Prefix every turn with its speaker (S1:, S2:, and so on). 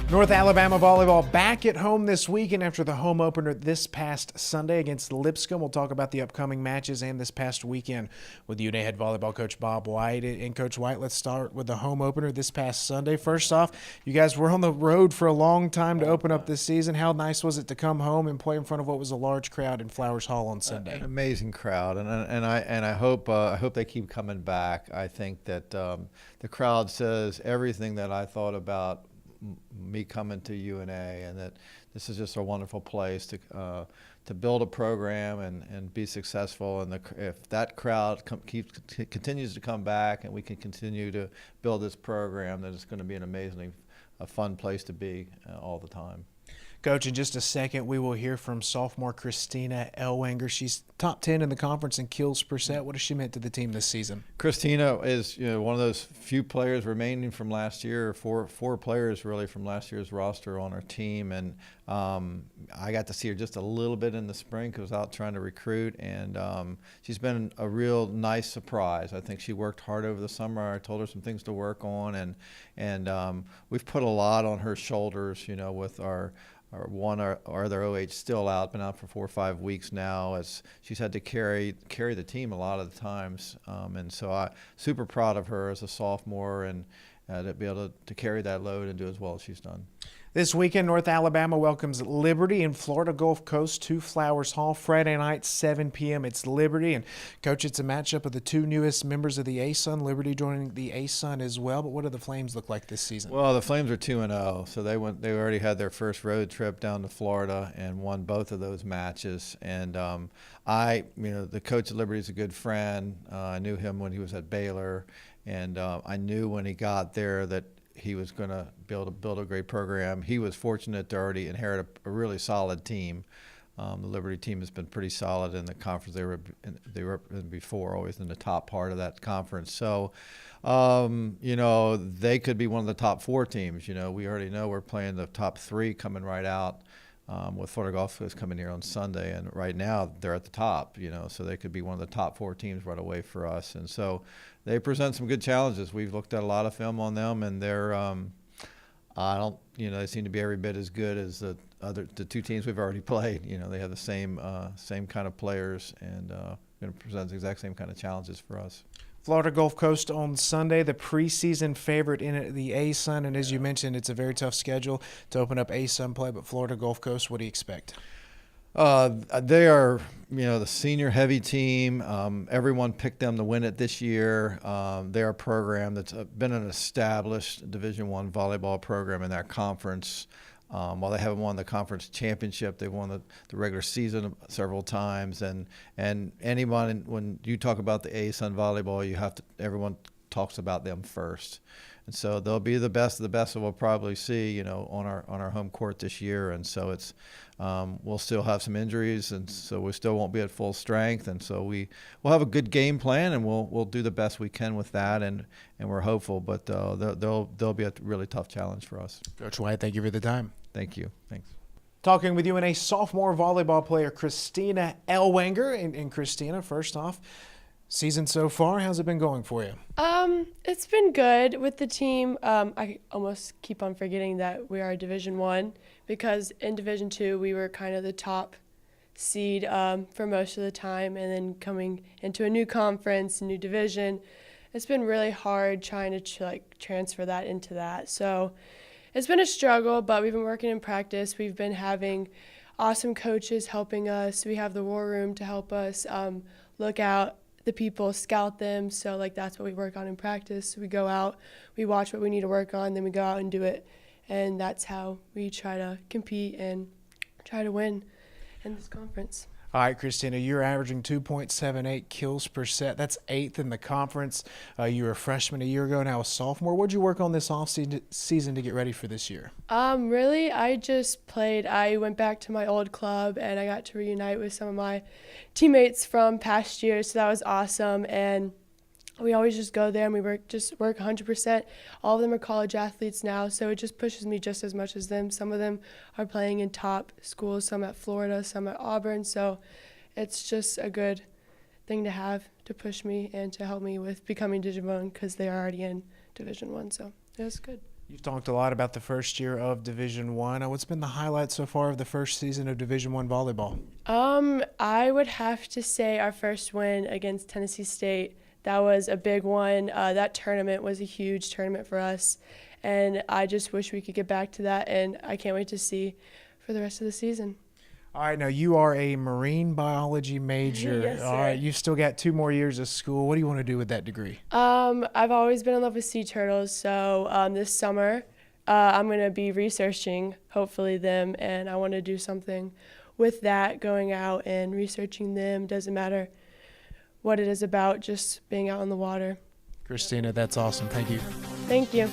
S1: North Alabama volleyball back at home this weekend after the home opener this past Sunday against Lipscomb. We'll talk about the upcoming matches and this past weekend with UNA head volleyball coach Bob White. And Coach White, let's start with the home opener this past Sunday. First off, you guys were on the road for a long time to open up this season. How nice was it to come home and play in front of what was a large crowd in Flowers Hall on Sunday?
S2: An amazing crowd, and I hope they keep coming back. I think that the crowd says everything that I thought about me coming to UNA, and that this is just a wonderful place to build a program and be successful. And if that crowd continues to come back, and we can continue to build this program, then it's going to be an amazingly fun place to be all the time.
S1: Coach, in just a second, we will hear from sophomore Christina Ellwanger. She's top 10 in the conference in kills per set. What has she meant to the team this season?
S2: Christina is one of those few players remaining from last year, four players really from last year's roster on our team. And I got to see her just a little bit in the spring because I was out trying to recruit. And she's been a real nice surprise. I think she worked hard over the summer. I told her some things to work on. And we've put a lot on her shoulders, with our other OH still out, been out for 4 or 5 weeks now, as she's had to carry the team a lot of the times. And so I'm super proud of her as a sophomore, and to be able to carry that load and do as well as she's done.
S1: This weekend, North Alabama welcomes Liberty and Florida Gulf Coast to Flowers Hall. Friday night, 7 p.m. It's Liberty. And, Coach, it's a matchup of the two newest members of the ASUN, Liberty joining the ASUN as well. But what do the Flames look like this season?
S2: Well, the Flames are 2-0, so they already had their first road trip down to Florida and won both of those matches. And the coach at Liberty is a good friend. I knew him when he was at Baylor, and I knew when he got there that he was going to build a great program. He was fortunate to already inherit a really solid team. The Liberty team has been pretty solid in the conference. They were before, always in the top part of that conference. So, they could be one of the top 4 teams. We already know we're playing the top 3 coming right out. With Florida Gulf Coast coming here on Sunday, and right now they're at the top, so they could be one of the top 4 teams right away for us. And so they present some good challenges. We've looked at a lot of film on them, and they're, they seem to be every bit as good as the 2 teams we've already played. They have the same kind of players, and going to present the exact same kind of challenges for us.
S1: Florida Gulf Coast on Sunday, the preseason favorite in the ASUN, and as you mentioned, it's a very tough schedule to open up ASUN play, but Florida Gulf Coast, what do you expect?
S2: They are, the senior heavy team. Everyone picked them to win it this year. They're a program that's been an established Division I volleyball program in that conference. While they haven't won the conference championship, they've won the regular season several times. And anyone, when you talk about the ASUN volleyball, everyone talks about them first. And so they'll be the best of the best that we'll probably see, on our home court this year. And so it's we'll still have some injuries, and so we still won't be at full strength. And so we'll have a good game plan, and we'll do the best we can with that. And we're hopeful, but they'll be a really tough challenge for us.
S1: Coach White, thank you for the time.
S2: Thank you. Thanks.
S1: Talking with UNA sophomore volleyball player Christina Ellwanger. And Christina, first off, season so far, how's it been going for you?
S3: It's been good with the team. I almost keep on forgetting that we are Division I, because in Division II we were kind of the top seed for most of the time, and then coming into a new conference, new division, it's been really hard trying to transfer that into that. So it's been a struggle, but we've been working in practice. We've been having awesome coaches helping us. We have the war room to help us look out the people, scout them. So that's what we work on in practice. We go out, we watch what we need to work on, then we go out and do it. And that's how we try to compete and try to win in this conference.
S1: All right, Christina, you're averaging 2.78 kills per set. That's 8th in the conference. You were a freshman a year ago, now a sophomore. What did you work on this off-season to get ready for this year?
S3: Really, I just played. I went back to my old club, and I got to reunite with some of my teammates from past years, so that was awesome. And we always just go there and we work 100%. All of them are college athletes now, so it just pushes me just as much as them. Some of them are playing in top schools, some at Florida, some at Auburn, so it's just a good thing to have to push me and to help me with becoming Division I, because they are already in Division I, so it was good.
S1: You've talked a lot about the first year of Division One. What's been the highlight so far of the first season of Division One volleyball?
S3: I would have to say our first win against Tennessee State. That was a big one. That tournament was a huge tournament for us, and I just wish we could get back to that, and I can't wait to see for the rest of the season.
S1: All right, now you are a marine biology major.
S3: Yes,
S1: All
S3: sir.
S1: right, you've still got 2 more years of school. What do you want to do with that degree?
S3: I've always been in love with sea turtles, so this summer I'm going to be researching, hopefully, them, and I want to do something with that, going out and researching them. Doesn't matter what it is about, just being out in the water.
S1: Christina, that's awesome. Thank you.
S3: Thank you.